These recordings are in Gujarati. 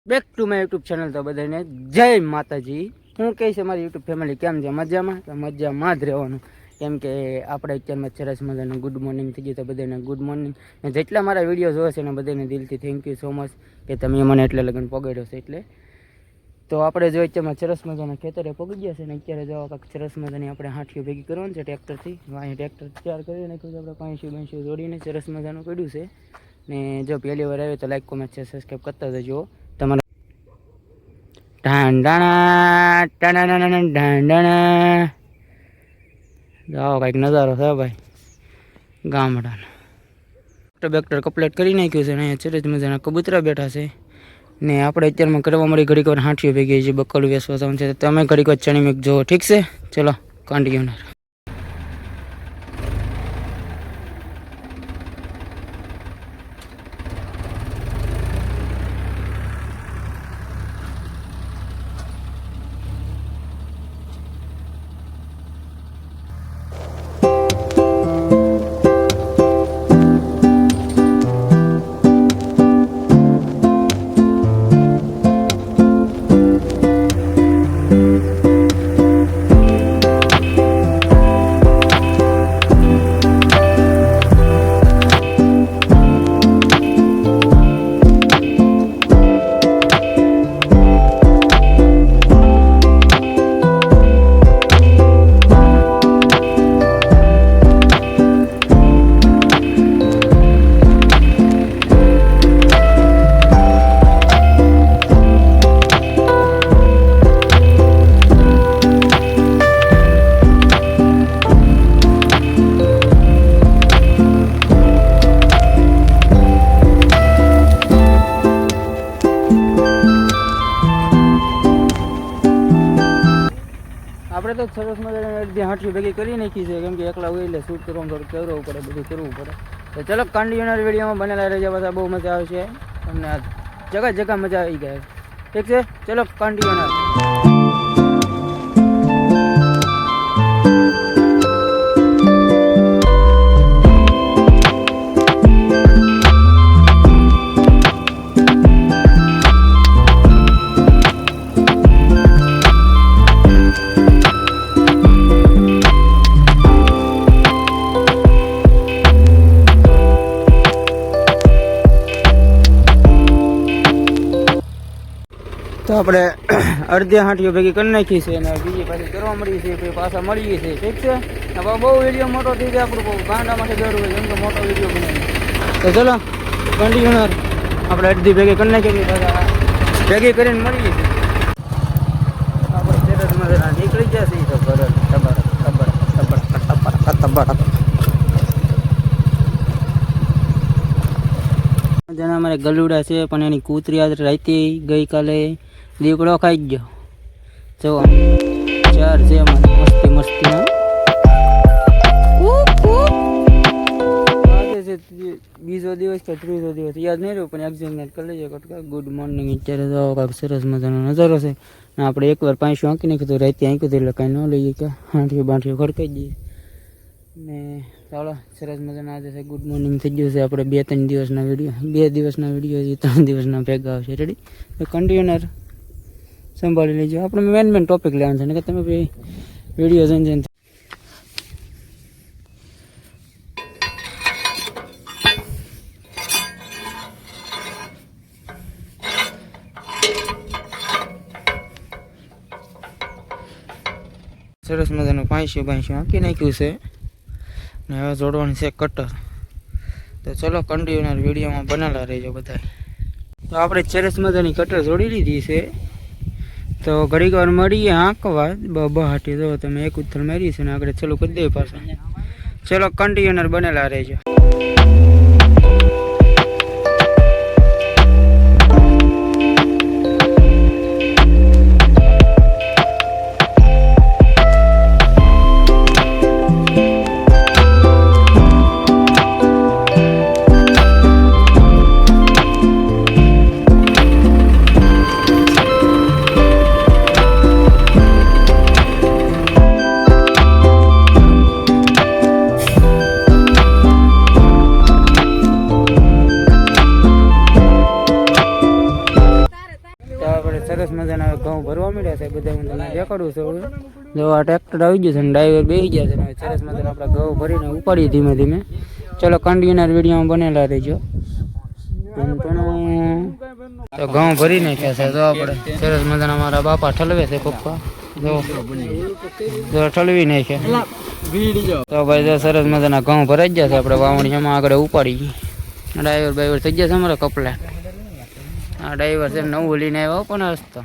Back to my YouTube channel. તો બધાને જય માતાજી. હું કહીશ અમારી યુટ્યુબ ફેમિલી કેમ છે? મજામાં? તો મજામાં જ રહેવાનું, કેમ કે આપણે અત્યારમાં સરસ મજાનું ગુડ મોર્નિંગ થઈ ગયું. તો બધાને ગુડ મોર્નિંગ. ને જેટલા મારા વિડીયો જોવે છે ને બધાને દિલથી થેન્ક યુ સો મચ કે તમે મને એટલે લગન પગાડ્યો છે. એટલે તો આપણે જો અત્યારમાં સરસ મજાના ખેતરે પગી ગયા છે ને અત્યારે જો કાંઈક સરસ મજાની આપણે હાંઠીઓ ભેગી કરવાની છે ટ્રેક્ટરથી. અહીં ટ્રેક્ટર તૈયાર કરી નાખ્યું છે આપણે, પાંચી જોડીને સરસ મજાનું પડ્યું છે. ને જો પહેલી વાર આવ્યો તો લાઈક કોમેન્ટ છે સબસ્ક્રાઈબ કરતા જજો તમારા. ઢાંડાણા ટાણાના ઢાંડાણા જાઓ, કાંઈક નજારો છે ભાઈ ગામડાનો. ટ્રેક્ટર કમ્પ્લીટ કરી નાખ્યું છે ને અહીંયા સરસ મજાના કબૂતરા બેઠા છે. ને આપણે અત્યારમાં કરવા મળી ઘડીક વાર હાંઠીઓ ભેગી છે, બકલું વેસવા જવાનું છે. તમે ઘડીક વાર ચણી મેક જોવો, ઠીક છે? ચલો કન્ટિન્યુ. આપણે તો સરસ મજાની અડધી હાંઠી ભેગી કરી નાખી છે, કેમ કે એકલા હોય એટલે શૂટ કરવાનું થોડું કરવું પડે, બધું કરવું પડે. તો ચલો કન્ટિન્યુઅર વિડીયોમાં બનેલા રહેજો, બધા બહુ મજા આવશે. તમને જગા જગા મજા આવી ગઈ, ઠીક છે? ચલો કન્ટિન્યુઅર. તો આપણે અડધી હાંઠીઓ ભેગી કરી નાખી છે અને બીજી પાછી કરવા મળી છે, પછી પાછા મળીએ છીએ, ઠીક છે? હવે બહુ વિડીયો મોટો થઈ જાય, આપણું બહુ ગાંડા માટે જરૂર હોય, કેમ કે મોટો વિડીયો બનાવીએ. તો ચલો કન્ટિન્યુઅર આપણે અડધી ભેગી કરી નાખીએ, પાછા ભેગી કરીને મળીએ છીએ. આપણે શેરડમાં નીકળી જશે તો બરાબર ખબર જેના અમારે ગલુડા છે, પણ એની કૂતરી આજ રાતે ગઈકાલે દીકડો ખાઈ ગયો. જો 4 છે અમારે મસ્તી મસ્તીમાં. આજે છે બીજો દિવસ કે ત્રીજો દિવસ યાદ નહીં રહ્યું, પણ એક્ઝામ કરી લેજો કટકા. Good morning. અત્યારે તો કાંઈક સરસ મજાનો નજારો છે ને આપણે એકવાર પાંચું આંકી નાખ્યું હતું, રાતે આંક્યું હતું એટલે કાંઈ ન લઈએ કે હાંઠીઓ બાંઠીઓ ખડકાઈ દઈએ. ને ચાલો સરસ મજાના આજે છે ગુડ મોર્નિંગ થઈ ગયું છે. આપણે 2-3 દિવસના વિડીયો, 2 દિવસના વિડીયો છે, 3 દિવસના ભેગા આવશે. રેડી? તો કન્ટિન્યુઅર સંભાળી લેજો. આપણે મેન ટોપિક લેવાનું છે ને કે તમે ભાઈ વિડીયો જોઈને સરસ મજાનું 500 આંકી નાખ્યું છે ને હવે જોડવાનું છે કટર. તો ચલો કન્ટિન્યુઅર વિડીયોમાં બનાવેલા રહેજો બધા. તો આપણે સરસ મજાની કટર જોડી લીધી છે. તો ઘડીક વાર મળીએ આંકવા બહાટી. તો તમે એક ઉથલ મારી છે ને આગળ ચાલુ કરી દઈએ પાછા. ચલો કન્ટિન્યુઅર બનેલા રહેજો. આપણે સરસ મજાના ઘઉં ભરવા મળ્યા છે બધા. હું તમને દેખાડું છું. હવે જો આ ટ્રેક્ટર આવી ગયું છે ને ડ્રાઈવર બેસી ગયા છે ને સરસ મજાના આપણે ઘઉં ભરીને ઉપાડીએ ધીમે ધીમે. ચલો કન્ટિન્યુઅર વિડીયોમાં બનેલા રહેજો. તો ઘઉં ભરી નાખ્યા છે. તો આપણે સરસ મજાના મારા બાપા ઠલવે છે પપ્પા. જો ઠલવી નાખ્યા. તો ભાઈ જો સરસ મજાના ઘઉં ભરાઈ ગયા છે. આપણે વાવણીમાં આગળ ઉપાડી ડ્રાઈવર થઈ ગયા છે અમારા કપલા. આ ડ્રાઈવર છે નવું લઈને આવ્યો પણ હસતો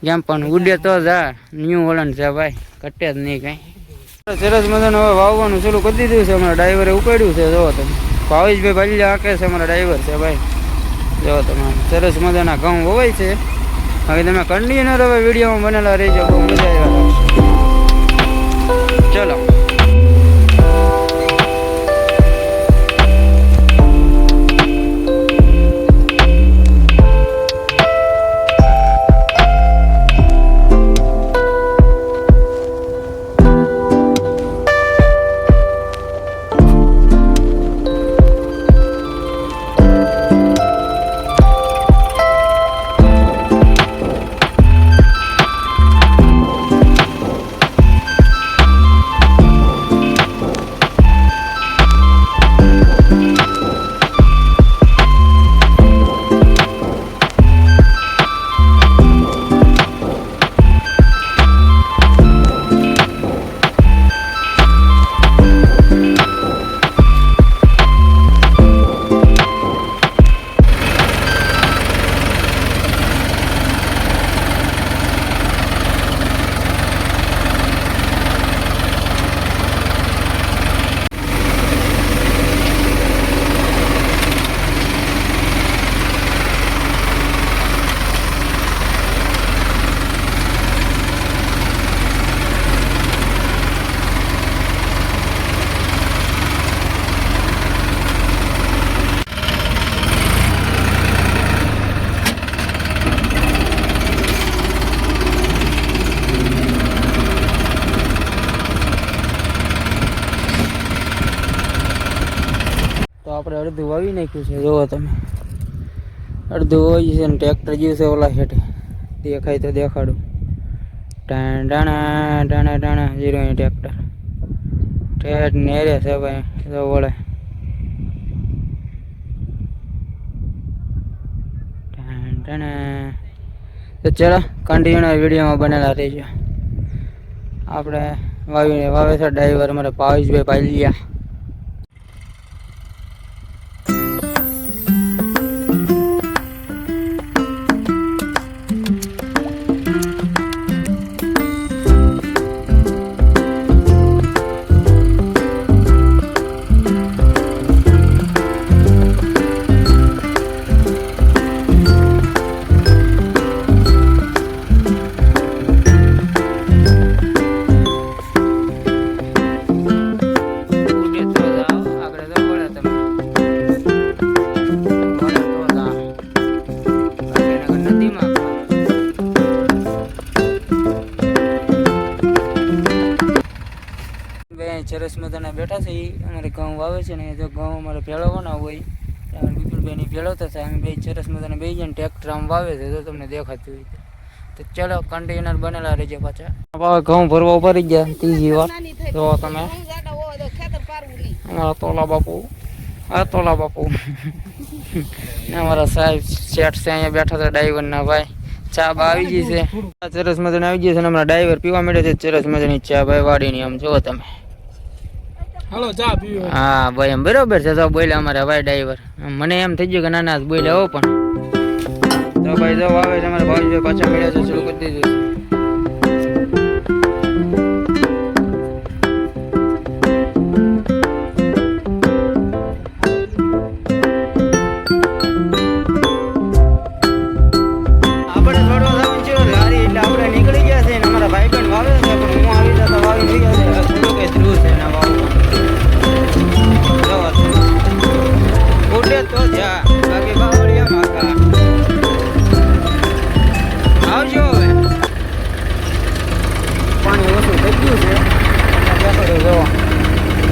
જેમ પણ ઉડે તો જા ન્યૂ હોલન્ડ છે ભાઈ, કટે જ નહીં કાંઈ. સરસ મજાનું હવે વાવવાનું ચાલુ કરી દીધું છે. અમારા ડ્રાઈવરે ઉપાડ્યું છે. જોવો તમે ભાવેશભાઈ ભાલિયા આકે છે અમારા ડ્રાઈવર છે ભાઈ. જો તમે સરસ મજાના ઘઉં વવાય છે. હવે તમે કન્ટિન્યુઅર હવે વિડીયોમાં બનેલા રહેજો. બહુ મજા આવે. ચલો આપણે અડધું વાવી નાખ્યું છે. જોવો તમે અડધું વાવી છે ને ટ્રેક્ટર જેવું છે ઓલા હેઠે દેખાય તો દેખાડું. ટાણા ટાણા ટાણા જીરો ટ્રેક્ટર ઠેઠ નેરે છે ભાઈ. જો વળે તો ચલો કન્ટિન્યુઅર વિડીયોમાં બનેલા રહીજો. આપણે વાવે છે ડ્રાઈવર અમારે ભાવેશભાઈ ભાલિયા. સરસ મજાના બેઠા છે. અમારે ઘઉં વાવે છે ને. જો ઘઉં અમારે ભેળવવાના હોય વિપુલભાઈની ભેળવતા થાય. અમે બે સરસ મજાના બે જણ ટ્રેક્ટર આમ વાવે છે. જો તમને દેખાતું હોય તો ચલો કન્ટેનર બનેલા રહેજો પાછા. ઘઉં ભરવા ઉભા રહી ગયા ત્રીજી વાર. જો તમે અમારા તોલા બાપુ તોલા બાપુ અમારા સાહેબ શેઠ છે અહીંયા બેઠા હતા ડ્રાઈવરના ભાઈ. ચા બા આવી ગઈ છે. સરસ મજાની આવી ગઈ છે. હમણાં ડ્રાઈવર પીવા મળે છે સરસ મજાની ચા ભાઈ વાડીની. આમ જુઓ તમે. હા ભાઈ એમ બરોબર છે. તો બોલે અમારે ભાઈ ડ્રાઈવર. મને એમ થઈ ગયું કે નાના બોલે હો પણ તો ભાઈ જો આવે છે અમારે ભાઈ પાછા મળ્યા છે. શરૂ કરી દીધું.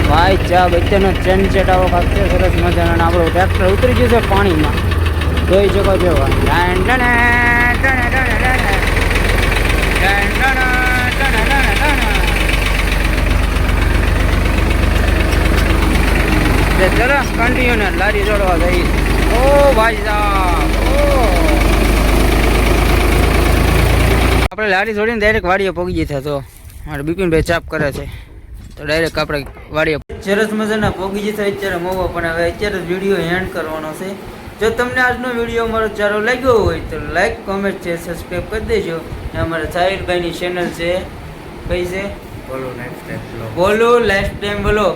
ભાઈ ચા બચ્ચાનો ચેન ચેટાવો ખાતે સરસ મજાનો. આપણું ટ્રેક્ટર ઉતરી ગયું છે પાણીમાં. જોઈ શકો છો. ભાઈઓને લારી જોડવા જઈ. ઓ ભાઈ સાહેબ, ઓ આપણે લારી જોડીને ડાયરેક્ટ વાડીએ પહોંચી ગયા. તો મારે બિપિનભાઈ ચાપ કરે છે તો ડાયરેક્ટ આપણે વાડીએ સરસ મજાના પહોંચી જતા. અત્યારે મોવા પણ હવે અત્યારે જ વિડીયો એન્ડ કરવાનો છે. જો તમને આજનો વિડીયો મારો સારો લાગ્યો હોય તો લાઈક, કોમેન્ટ, શેર, સબસ્ક્રાઈબ કરી દેજો. ને અમારા સાહિલભાઈની ચેનલ છે, કઈ છે? બોલો લાઈફ ટાઈમ બોલો.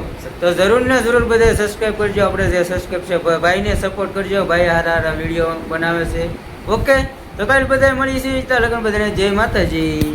તો જરૂર ને જરૂર બધા સબસ્ક્રાઈબ કરજો. આપણે જે સબસ્ક્રાઈબ છે ભાઈને સપોર્ટ કરજો. ભાઈ હારા હારા વિડીયો બનાવે છે. ઓકે, તો કાલે બધા મળીશું. લગન બધાને જય માતાજી.